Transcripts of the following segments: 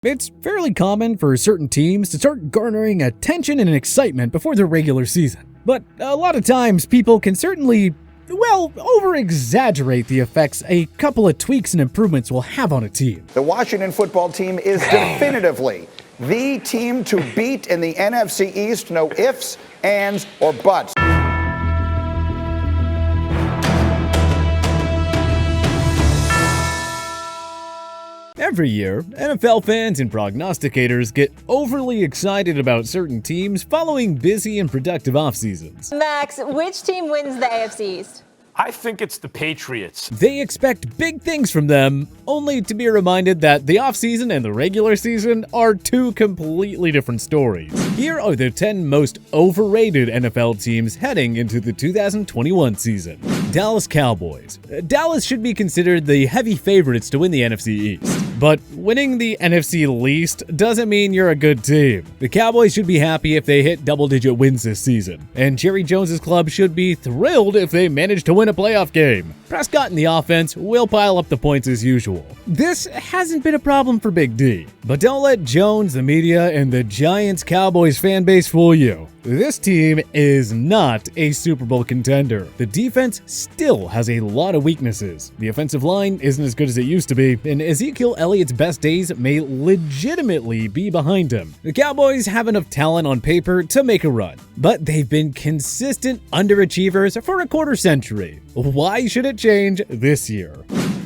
It's fairly common for certain teams to start garnering attention and excitement before their regular season. But a lot of times, people can certainly, over-exaggerate the effects a couple of tweaks and improvements will have on a team. The Washington football team is definitively the team to beat in the NFC East. No ifs, ands, or buts. Every year, NFL fans and prognosticators get overly excited about certain teams following busy and productive off-seasons. Max, which team wins the AFC East? I think it's the Patriots. They expect big things from them, only to be reminded that the offseason and the regular season are two completely different stories. Here are the 10 most overrated NFL teams heading into the 2021 season. Dallas Cowboys. Dallas should be considered the heavy favorites to win the NFC East. But winning the NFC least doesn't mean you're a good team. The Cowboys should be happy if they hit double-digit wins this season, and Jerry Jones's club should be thrilled if they manage to win a playoff game. Prescott and the offense will pile up the points as usual. This hasn't been a problem for Big D, but don't let Jones, the media, and the Giants-Cowboys fan base fool you. This team is not a Super Bowl contender. The defense still has a lot of weaknesses. The offensive line isn't as good as it used to be, and Ezekiel Elliott's best days may legitimately be behind him. The Cowboys have enough talent on paper to make a run, but they've been consistent underachievers for a quarter century. Why should it change this year?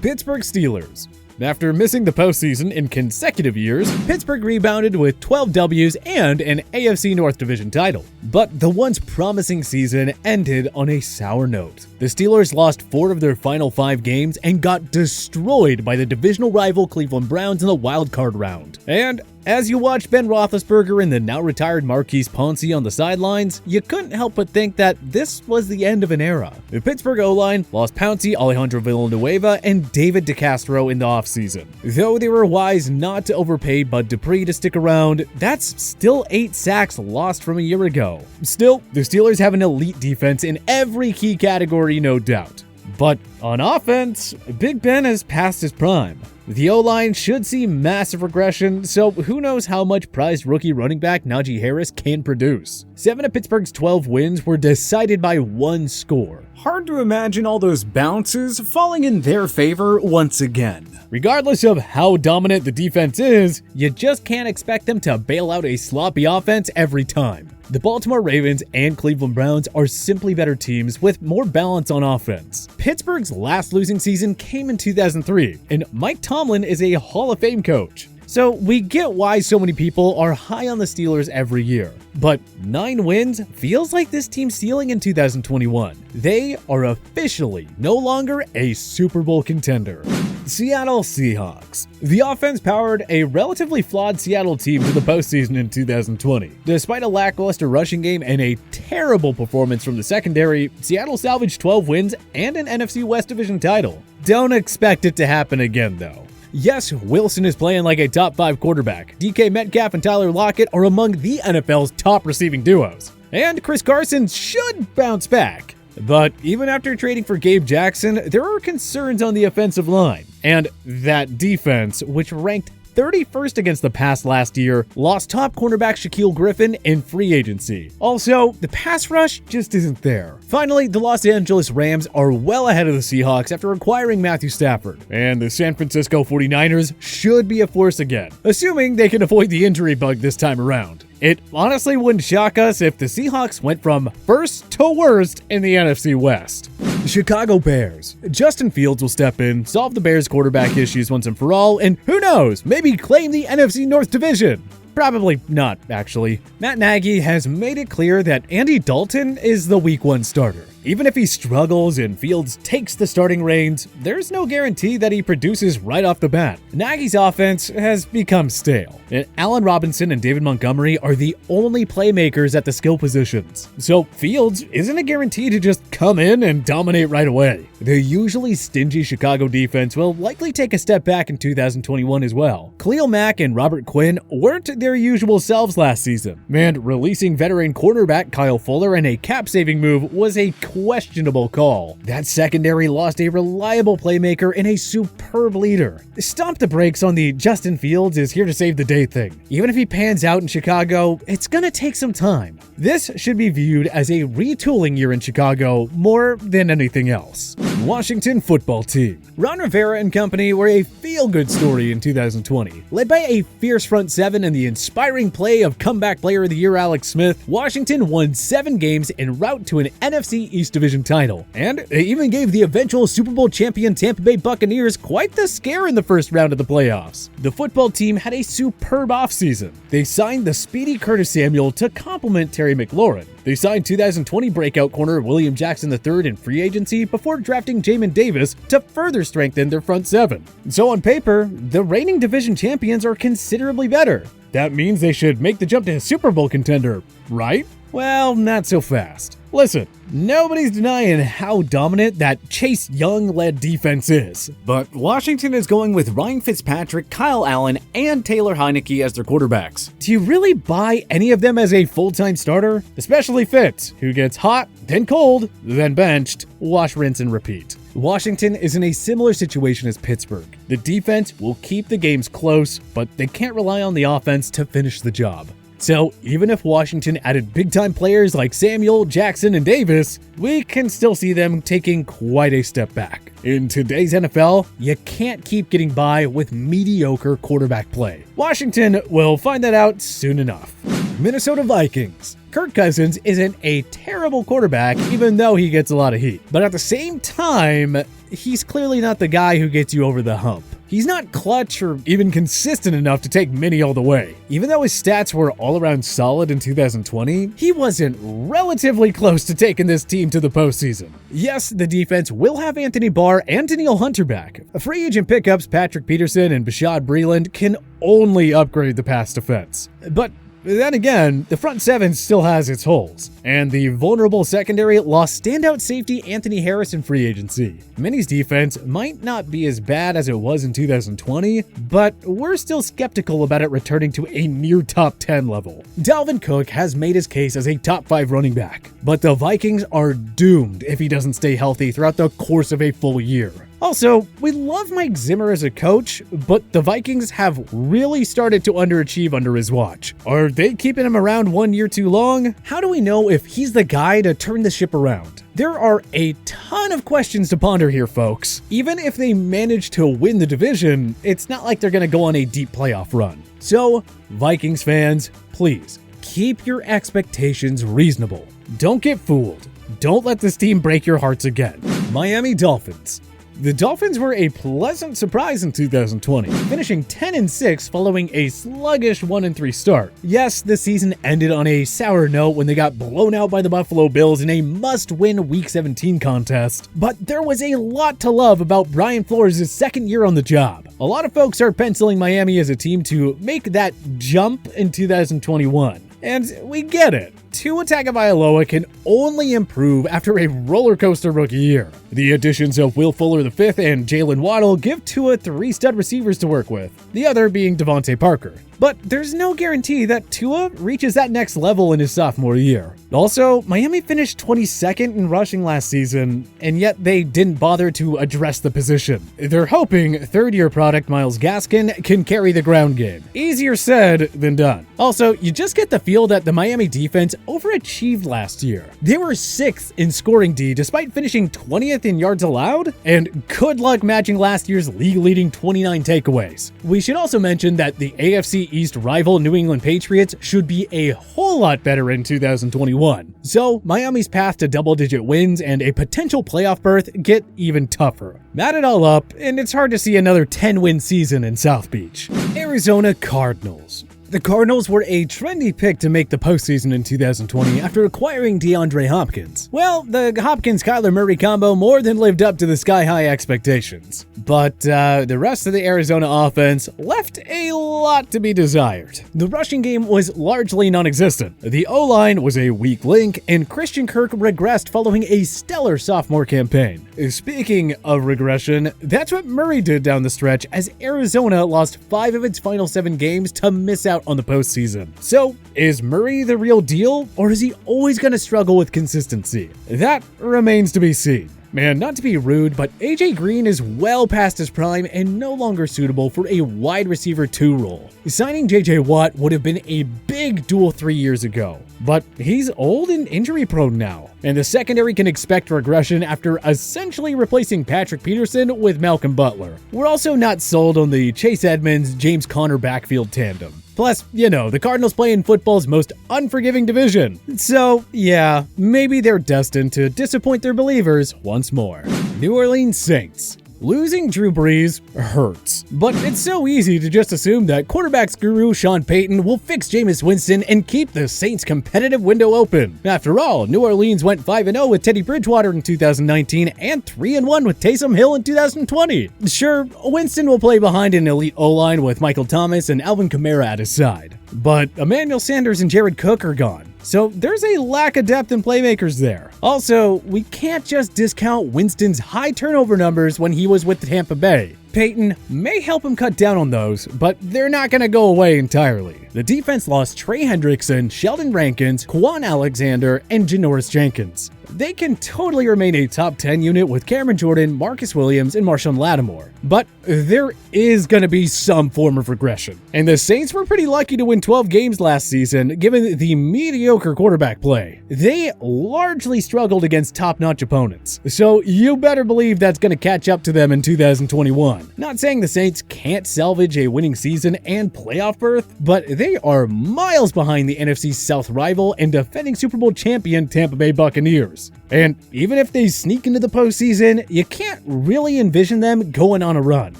Pittsburgh Steelers. After missing the postseason in consecutive years, Pittsburgh rebounded with 12 W's and an AFC North Division title. But the once promising season ended on a sour note. The Steelers lost 4 of their final 5 games and got destroyed by the divisional rival Cleveland Browns in the wild card round. And as you watched Ben Roethlisberger and the now-retired Marquise Pouncey on the sidelines, you couldn't help but think that this was the end of an era. The Pittsburgh O-line lost Pouncey, Alejandro Villanueva, and David DeCastro in the offseason. Though they were wise not to overpay Bud Dupree to stick around, that's still 8 sacks lost from a year ago. Still, the Steelers have an elite defense in every key category, no doubt. But on offense, Big Ben has passed his prime. The O-line should see massive regression, so who knows how much prized rookie running back Najee Harris can produce. 7 of Pittsburgh's 12 wins were decided by 1 score. Hard to imagine all those bounces falling in their favor once again. Regardless of how dominant the defense is, you just can't expect them to bail out a sloppy offense every time. The Baltimore Ravens and Cleveland Browns are simply better teams with more balance on offense. Pittsburgh's last losing season came in 2003, and Mike Tomlin is a Hall of Fame coach. So we get why so many people are high on the Steelers every year. But 9 wins feels like this team's ceiling in 2021. They are officially no longer a Super Bowl contender. Seattle Seahawks. The offense powered a relatively flawed Seattle team to the postseason in 2020. Despite a lackluster rushing game and a terrible performance from the secondary, Seattle salvaged 12 wins and an NFC West Division title. Don't expect it to happen again, though. Yes, Wilson is playing like a top 5 quarterback. DK Metcalf and Tyler Lockett are among the NFL's top receiving duos. And Chris Carson should bounce back. But even after trading for Gabe Jackson, there are concerns on the offensive line. And that defense, which ranked 31st against the pass last year, lost top cornerback Shaquille Griffin in free agency. Also, the pass rush just isn't there. Finally, the Los Angeles Rams are well ahead of the Seahawks after acquiring Matthew Stafford. And the San Francisco 49ers should be a force again, assuming they can avoid the injury bug this time around. It honestly wouldn't shock us if the Seahawks went from first to worst in the NFC West. Chicago Bears. Justin Fields will step in, solve the Bears' quarterback issues once and for all, and who knows, maybe claim the NFC North Division. Probably not, actually. Matt Nagy has made it clear that Andy Dalton is the Week 1 starter. Even if he struggles and Fields takes the starting reins, there's no guarantee that he produces right off the bat. Nagy's offense has become stale, and Allen Robinson and David Montgomery are the only playmakers at the skill positions. So Fields isn't a guarantee to just come in and dominate right away. The usually stingy Chicago defense will likely take a step back in 2021 as well. Khalil Mack and Robert Quinn weren't their usual selves last season, and releasing veteran cornerback Kyle Fuller in a cap-saving move was a questionable call. That secondary lost a reliable playmaker and a superb leader. Stomp the brakes on the Justin Fields is here to save the day thing. Even if he pans out in Chicago, it's gonna take some time. This should be viewed as a retooling year in Chicago more than anything else. Washington football team. Ron Rivera and company were a feel-good story in 2020. Led by a fierce front seven and the inspiring play of comeback player of the year Alex Smith, Washington won 7 games en route to an NFC East Division title. And they even gave the eventual Super Bowl champion Tampa Bay Buccaneers quite the scare in the first round of the playoffs. The football team had a superb offseason. They signed the speedy Curtis Samuel to complement Terry McLaurin. They signed 2020 breakout corner William Jackson III in free agency before drafting Jamin Davis to further strengthen their front seven. So on paper, the reigning division champions are considerably better. That means they should make the jump to a Super Bowl contender, right? Well, not so fast. Listen, nobody's denying how dominant that Chase Young-led defense is. But Washington is going with Ryan Fitzpatrick, Kyle Allen, and Taylor Heineke as their quarterbacks. Do you really buy any of them as a full-time starter? Especially Fitz, who gets hot, then cold, then benched, wash, rinse, and repeat. Washington is in a similar situation as Pittsburgh. The defense will keep the games close, but they can't rely on the offense to finish the job. So even if Washington added big-time players like Samuel, Jackson, and Davis, we can still see them taking quite a step back. In today's NFL, you can't keep getting by with mediocre quarterback play. Washington will find that out soon enough. Minnesota Vikings. Kirk Cousins isn't a terrible quarterback, even though he gets a lot of heat. But at the same time, he's clearly not the guy who gets you over the hump. He's not clutch or even consistent enough to take many all the way. Even though his stats were all around solid in 2020, he wasn't relatively close to taking this team to the postseason. Yes, the defense will have Anthony Barr and Danielle Hunter back. Free agent pickups Patrick Peterson and Bashad Breeland can only upgrade the pass defense. But then again, the front seven still has its holes, and the vulnerable secondary lost standout safety Anthony Harris in free agency. Minnie's defense might not be as bad as it was in 2020, but we're still skeptical about it returning to a near top 10 level. Dalvin Cook has made his case as a top 5 running back, but the Vikings are doomed if he doesn't stay healthy throughout the course of a full year. Also, we love Mike Zimmer as a coach, but the Vikings have really started to underachieve under his watch. Are they keeping him around 1 year too long? How do we know if he's the guy to turn the ship around? There are a ton of questions to ponder here, folks. Even if they manage to win the division, it's not like they're going to go on a deep playoff run. So, Vikings fans, please keep your expectations reasonable. Don't get fooled. Don't let this team break your hearts again. Miami Dolphins. The Dolphins were a pleasant surprise in 2020, finishing 10-6 following a sluggish 1-3 start. Yes, the season ended on a sour note when they got blown out by the Buffalo Bills in a must-win Week 17 contest, but there was a lot to love about Brian Flores' second year on the job. A lot of folks are penciling Miami as a team to make that jump in 2021. And we get it. Tua Tagovailoa can only improve after a roller coaster rookie year. The additions of Will Fuller V and Jalen Waddle give Tua 3 stud receivers to work with, the other being Devontae Parker. But there's no guarantee that Tua reaches that next level in his sophomore year. Also, Miami finished 22nd in rushing last season, and yet they didn't bother to address the position. They're hoping third-year product Myles Gaskin can carry the ground game. Easier said than done. Also, you just get the feel that the Miami defense overachieved last year. They were 6th in scoring D despite finishing 20th in yards allowed, and good luck matching last year's league-leading 29 takeaways. We should also mention that the AFC East rival New England Patriots should be a whole lot better in 2021. So Miami's path to double-digit wins and a potential playoff berth get even tougher. Add it all up, and it's hard to see another 10-win season in South Beach. Arizona Cardinals. The Cardinals were a trendy pick to make the postseason in 2020 after acquiring DeAndre Hopkins. Well, the Hopkins-Kyler Murray combo more than lived up to the sky-high expectations. But the rest of the Arizona offense left a lot to be desired. The rushing game was largely non-existent. The O-line was a weak link, and Christian Kirk regressed following a stellar sophomore campaign. Speaking of regression, that's what Murray did down the stretch as Arizona lost 5 of its final 7 games to miss out on the postseason. So, is Murray the real deal, or is he always going to struggle with consistency? That remains to be seen. Man, not to be rude, but AJ Green is well past his prime and no longer suitable for a wide receiver 2 role. Signing JJ Watt would have been a big duel 3 years ago, but he's old and injury prone now, and the secondary can expect regression after essentially replacing Patrick Peterson with Malcolm Butler. We're also not sold on the Chase Edmonds, James Conner backfield tandem. Plus, the Cardinals play in football's most unforgiving division. So, yeah, maybe they're destined to disappoint their believers once more. New Orleans Saints. Losing Drew Brees hurts, but it's so easy to just assume that quarterbacks guru Sean Payton will fix Jameis Winston and keep the Saints' competitive window open. After all, New Orleans went 5-0 with Teddy Bridgewater in 2019 and 3-1 with Taysom Hill in 2020. Sure, Winston will play behind an elite O-line with Michael Thomas and Alvin Kamara at his side, but Emmanuel Sanders and Jared Cook are gone. So there's a lack of depth in playmakers there. Also, we can't just discount Winston's high turnover numbers when he was with Tampa Bay. Payton may help him cut down on those, but they're not going to go away entirely. The defense lost Trey Hendrickson, Sheldon Rankins, Quan Alexander, and Janoris Jenkins. They can totally remain a top 10 unit with Cameron Jordan, Marcus Williams, and Marshawn Lattimore. But there is going to be some form of regression. And the Saints were pretty lucky to win 12 games last season, given the mediocre quarterback play. They largely struggled against top-notch opponents. So you better believe that's going to catch up to them in 2021. Not saying the Saints can't salvage a winning season and playoff berth, but they are miles behind the NFC South rival and defending Super Bowl champion Tampa Bay Buccaneers. And even if they sneak into the postseason, you can't really envision them going on a run.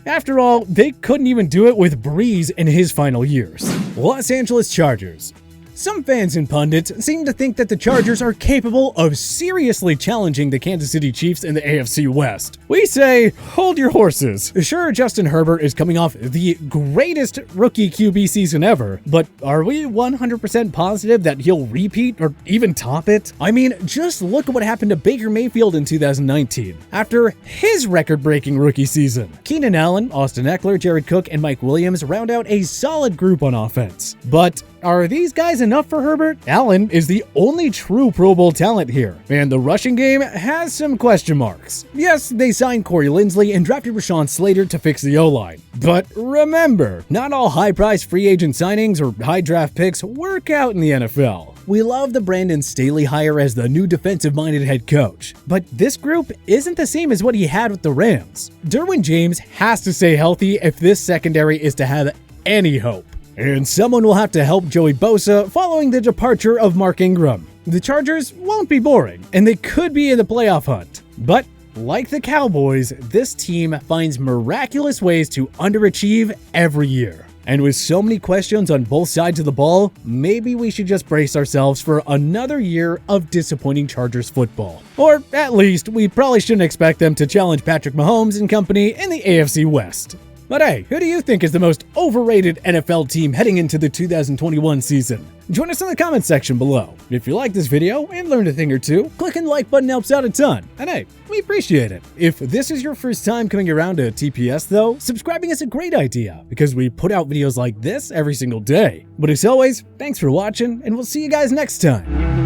After all, they couldn't even do it with Breeze in his final years. Los Angeles Chargers. Some fans and pundits seem to think that the Chargers are capable of seriously challenging the Kansas City Chiefs in the AFC West. We say, hold your horses. Sure, Justin Herbert is coming off the greatest rookie QB season ever, but are we 100% positive that he'll repeat or even top it? I mean, just look at what happened to Baker Mayfield in 2019 after his record-breaking rookie season. Keenan Allen, Austin Eckler, Jared Cook, and Mike Williams round out a solid group on offense. But are these guys enough for Herbert? Allen is the only true Pro Bowl talent here, and the rushing game has some question marks. Yes, they signed Corey Linsley and drafted Rashawn Slater to fix the O-line. But remember, not all high-priced free agent signings or high draft picks work out in the NFL. We love the Brandon Staley hire as the new defensive-minded head coach, but this group isn't the same as what he had with the Rams. Derwin James has to stay healthy if this secondary is to have any hope. And someone will have to help Joey Bosa following the departure of Mark Ingram. The Chargers won't be boring, and they could be in the playoff hunt. But like the Cowboys, this team finds miraculous ways to underachieve every year. And with so many questions on both sides of the ball, maybe we should just brace ourselves for another year of disappointing Chargers football. Or at least, we probably shouldn't expect them to challenge Patrick Mahomes and company in the AFC West. But hey, who do you think is the most overrated NFL team heading into the 2021 season? Join us in the comments section below. If you like this video and learned a thing or two, clicking the like button helps out a ton. And hey, we appreciate it. If this is your first time coming around to TPS though, subscribing is a great idea because we put out videos like this every single day. But as always, thanks for watching and we'll see you guys next time.